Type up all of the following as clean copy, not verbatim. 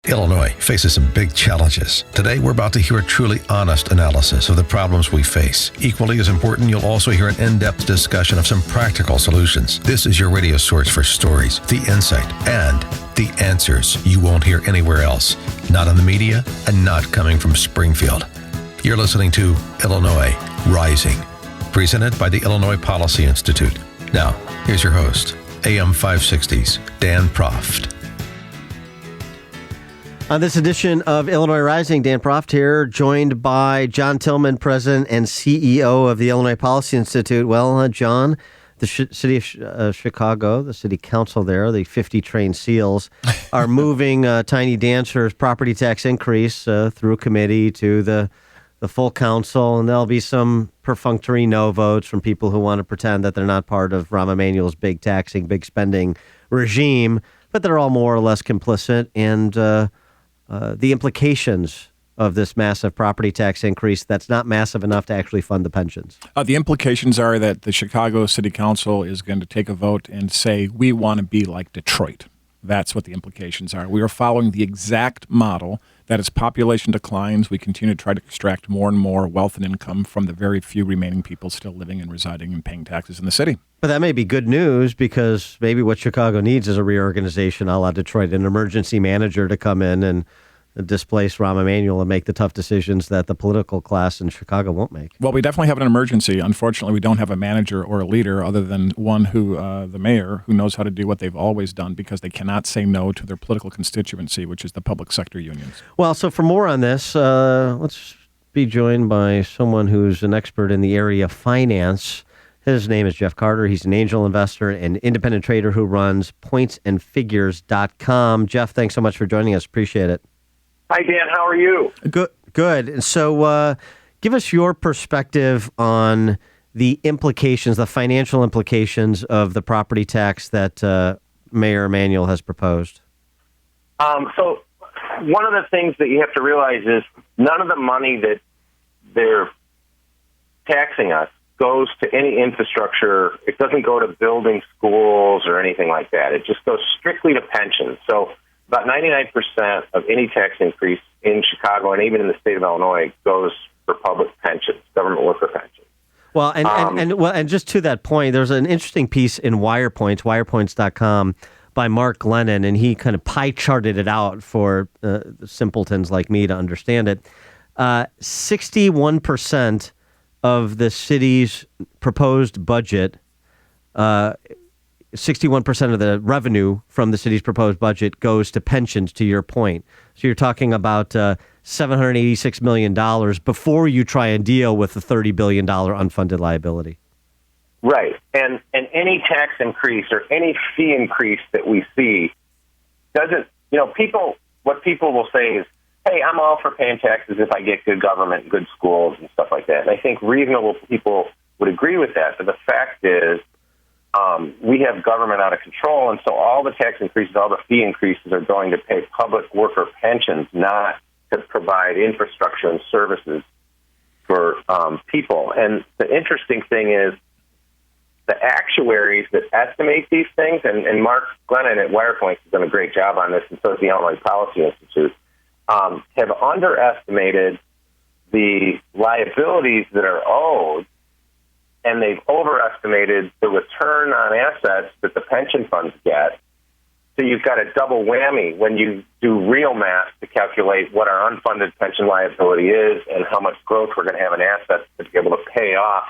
Illinois faces some big challenges. Today, we're about to hear a truly honest analysis of the problems we face. Equally as important, you'll also hear an in-depth discussion of some practical solutions. This is your radio source for stories, the insight, and the answers you won't hear anywhere else. Not in the media and not coming from Springfield. You're listening to Illinois Rising, presented by the Illinois Policy Institute. Now, here's your host, AM 560's Dan Proft. On this edition of Illinois Rising, Dan Proft here, joined by John Tillman, President and CEO of the Illinois Policy Institute. Well, John, the city of Chicago, the city council there, the 50 trained SEALs, are moving Tiny Dancer's property tax increase through committee to the full council, and there'll be some perfunctory no votes from people who want to pretend that they're not part of Rahm Emanuel's big taxing, big spending regime, but they're all more or less complicit, and the implications of this massive property tax increase that's not massive enough to actually fund the pensions. The implications are that the Chicago City Council is going to take a vote and say, we want to be like Detroit. That's what the implications are. We are following the exact model that as population declines, we continue to try to extract more and more wealth and income from the very few remaining people still living and residing and paying taxes in the city. But that may be good news, because maybe what Chicago needs is a reorganization a la Detroit, an emergency manager to come in and displace Rahm Emanuel and make the tough decisions that the political class in Chicago won't make. Well, we definitely have an emergency. Unfortunately, we don't have a manager or a leader other than one who, the mayor, who knows how to do what they've always done, because they cannot say no to their political constituency, which is the public sector unions. Well, so for more on this, let's be joined by someone who's an expert in the area of finance. His name is Jeff Carter. He's an angel investor and independent trader who runs pointsandfigures.com. Jeff, thanks so much for joining us. Appreciate it. Hi, Dan. How are you? Good. And so give us your perspective on the implications, the financial implications of the property tax that Mayor Emanuel has proposed. So one of the things that you have to realize is none of the money that they're taxing us goes to any infrastructure. It doesn't go to building schools or anything like that. It just goes strictly to pensions. So about 99% of any tax increase in Chicago and even in the state of Illinois goes for public pensions, government worker pensions. Well, and just to that point, there's an interesting piece in wirepoints.com by Mark Glennon, and he kind of pie charted it out for simpletons like me to understand it. 61% of the city's proposed budget, 61% of the revenue from the city's proposed budget goes to pensions, to your point. So you're talking about $786 million before you try and deal with the $30 billion unfunded liability. Right. And any tax increase or any fee increase that we see doesn't, what people will say is, hey, I'm all for paying taxes if I get good government, good schools and stuff like that. And I think reasonable people would agree with that. But the fact is, we have government out of control, and so all the tax increases, all the fee increases are going to pay public worker pensions, not to provide infrastructure and services for people. And the interesting thing is the actuaries that estimate these things, and Mark Glennon at WirePoints has done a great job on this, and so has the Illinois Policy Institute, have underestimated the liabilities that are owed, and they've overestimated the return on assets that the pension funds get. So you've got a double whammy when you do real math to calculate what our unfunded pension liability is and how much growth we're going to have in assets to be able to pay off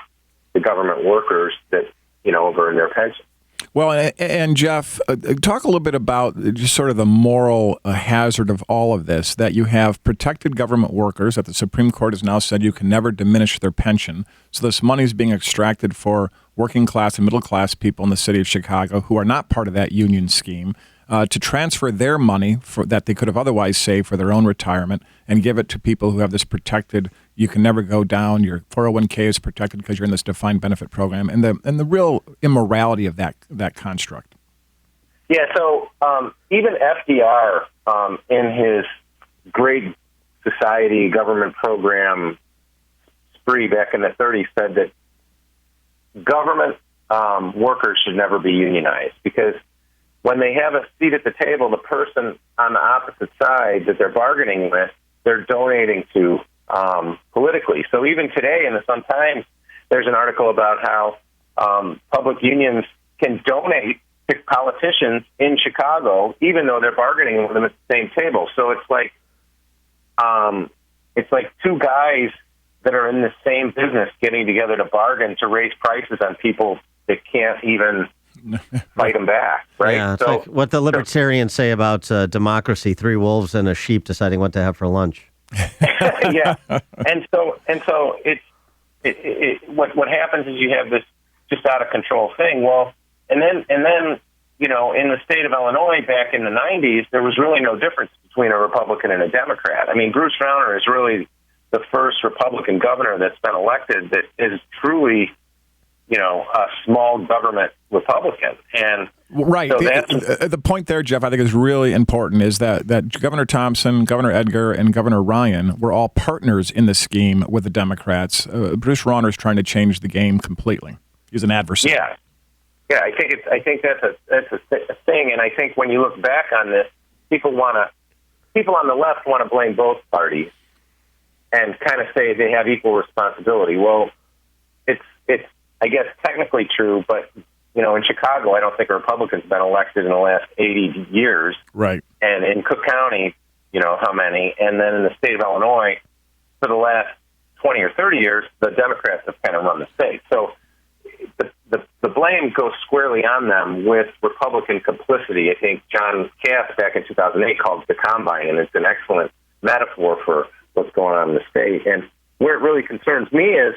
the government workers that, earn their pension. Well, and Jeff, talk a little bit about just sort of the moral hazard of all of this, that you have protected government workers that the Supreme Court has now said you can never diminish their pension. So this money is being extracted for working class and middle class people in the city of Chicago who are not part of that union scheme, to transfer their money that they could have otherwise saved for their own retirement and give it to people who have this protected, you can never go down, your 401k is protected because you're in this defined benefit program, and the real immorality of that construct. Yeah, so even FDR in his Great Society government program spree back in the 30s said that government workers should never be unionized because when they have a seat at the table, the person on the opposite side that they're bargaining with, they're donating to politically. So even today in the Sun-Times, there's an article about how public unions can donate to politicians in Chicago, even though they're bargaining with them at the same table. So it's like two guys that are in the same business getting together to bargain to raise prices on people that can't even fight them back, right? Yeah, it's like what the libertarians say about democracy: three wolves and a sheep deciding what to have for lunch. Yeah, and so it's what happens is you have this just out of control thing. Well, and then in the state of Illinois back in the 90s, there was really no difference between a Republican and a Democrat. I mean, Bruce Rauner is really the first Republican governor that's been elected that is truly, a small government Republican. And right. So the point there, Jeff, I think is really important is that Governor Thompson, Governor Edgar, and Governor Ryan were all partners in the scheme with the Democrats. Bruce Rauner is trying to change the game completely. He's an adversary. Yeah. I think that's a thing. And I think when you look back on this, people on the left want to blame both parties and kind of say they have equal responsibility. Well, it's I guess technically true, but in Chicago, I don't think a Republican's been elected in the last 80 years. Right. And in Cook County, how many? And then in the state of Illinois, for the last 20 or 30 years, the Democrats have kind of run the state. So the blame goes squarely on them with Republican complicity. I think John Cass back in 2008 called it the Combine, and it's an excellent metaphor for what's going on in the state. And where it really concerns me is,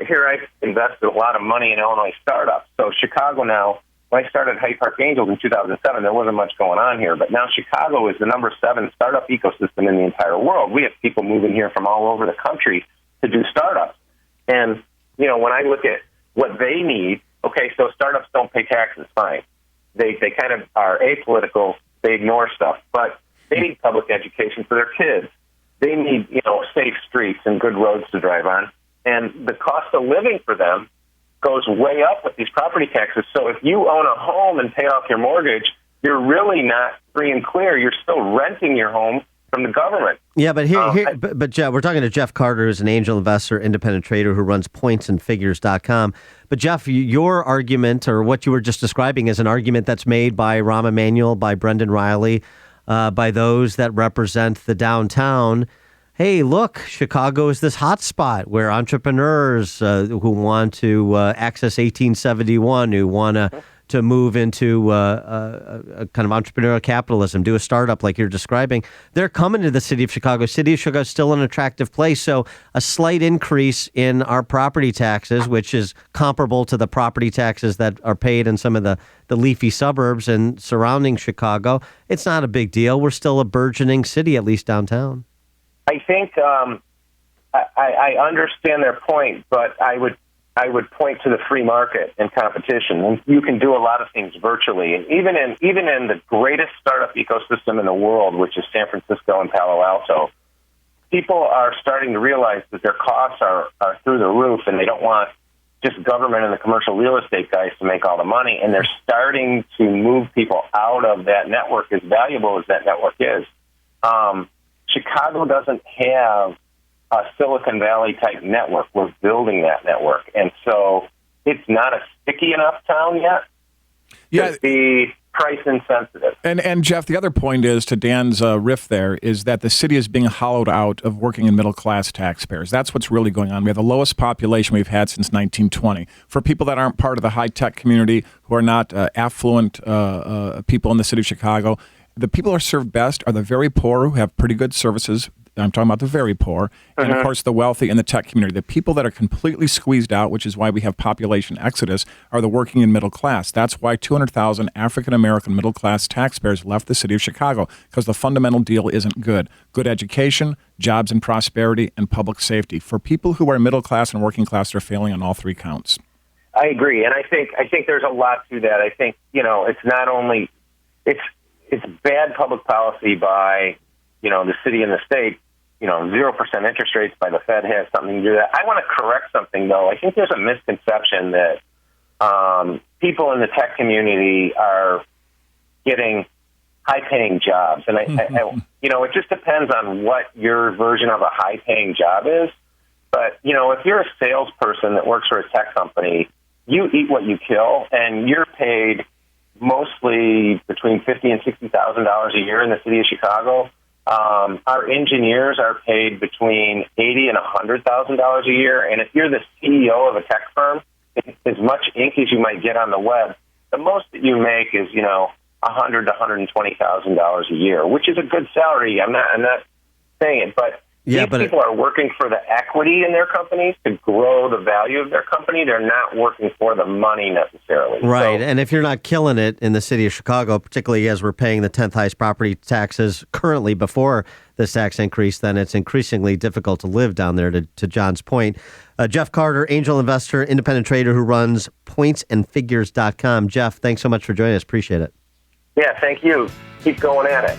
here I've invested a lot of money in Illinois startups. So Chicago now, when I started Hyde Park Angels in 2007, there wasn't much going on here. But now Chicago is the number 7 startup ecosystem in the entire world. We have people moving here from all over the country to do startups. And, when I look at what they need, okay, so startups don't pay taxes, fine. They kind of are apolitical. They ignore stuff. But they need public education for their kids. They need, safe streets and good roads to drive on. And the cost of living for them goes way up with these property taxes. So if you own a home and pay off your mortgage, you're really not free and clear. You're still renting your home from the government. Yeah, but but Jeff, we're talking to Jeff Carter, who's an angel investor, independent trader who runs pointsandfigures.com. But Jeff, your argument, or what you were just describing, is an argument that's made by Rahm Emanuel, by Brendan Riley, by those that represent the downtown. Hey, look, Chicago is this hot spot where entrepreneurs who want to access 1871, who want to move into a kind of entrepreneurial capitalism, do a startup like you're describing, they're coming to the city of Chicago. City of Chicago is still an attractive place, so a slight increase in our property taxes, which is comparable to the property taxes that are paid in some of the leafy suburbs and surrounding Chicago, it's not a big deal. We're still a burgeoning city, at least downtown. I think I understand their point, but I would point to the free market and competition. And you can do a lot of things virtually, and even in the greatest startup ecosystem in the world, which is San Francisco and Palo Alto, people are starting to realize that their costs are through the roof, and they don't want just government and the commercial real estate guys to make all the money. And they're starting to move people out of that network, as valuable as that network is. Chicago doesn't have a Silicon Valley type network. We're building that network. And so it's not a sticky enough town yet to be price insensitive. And Jeff, the other point is, to Dan's riff there, is that the city is being hollowed out of working and middle class taxpayers. That's what's really going on. We have the lowest population we've had since 1920. For people that aren't part of the high-tech community, who are not affluent people in the city of Chicago, the people who are served best are the very poor, who have pretty good services. I'm talking about the very poor, and of course the wealthy and the tech community. The people that are completely squeezed out, which is why we have population exodus, are the working and middle class. That's why 200,000 African-American middle-class taxpayers left the city of Chicago, because the fundamental deal isn't good. Good education, jobs and prosperity, and public safety. For people who are middle class and working class, they're failing on all 3 counts. I agree, and I think there's a lot to that. I think, it's not only it's bad public policy by, the city and the state. 0% interest rates by the Fed has something to do with that. I want to correct something, though. I think there's a misconception that people in the tech community are getting high-paying jobs. And, it just depends on what your version of a high-paying job is. But, if you're a salesperson that works for a tech company, you eat what you kill, and you're paid mostly between $50,000 and $60,000 a year in the city of Chicago. Our engineers are paid between $80,000 and $100,000 a year. And if you're the CEO of a tech firm, as much ink as you might get on the web, the most that you make is, $100,000 to $120,000 a year, which is a good salary. I'm not saying it, but these people are working for the equity in their companies to grow the value of their company. They're not working for the money necessarily. Right. So, and if you're not killing it in the city of Chicago, particularly as we're paying the 10th highest property taxes currently before this tax increase, then it's increasingly difficult to live down there, to John's point. Jeff Carter, angel investor, independent trader who runs pointsandfigures.com. Jeff, thanks so much for joining us. Appreciate it. Yeah, thank you. Keep going at it.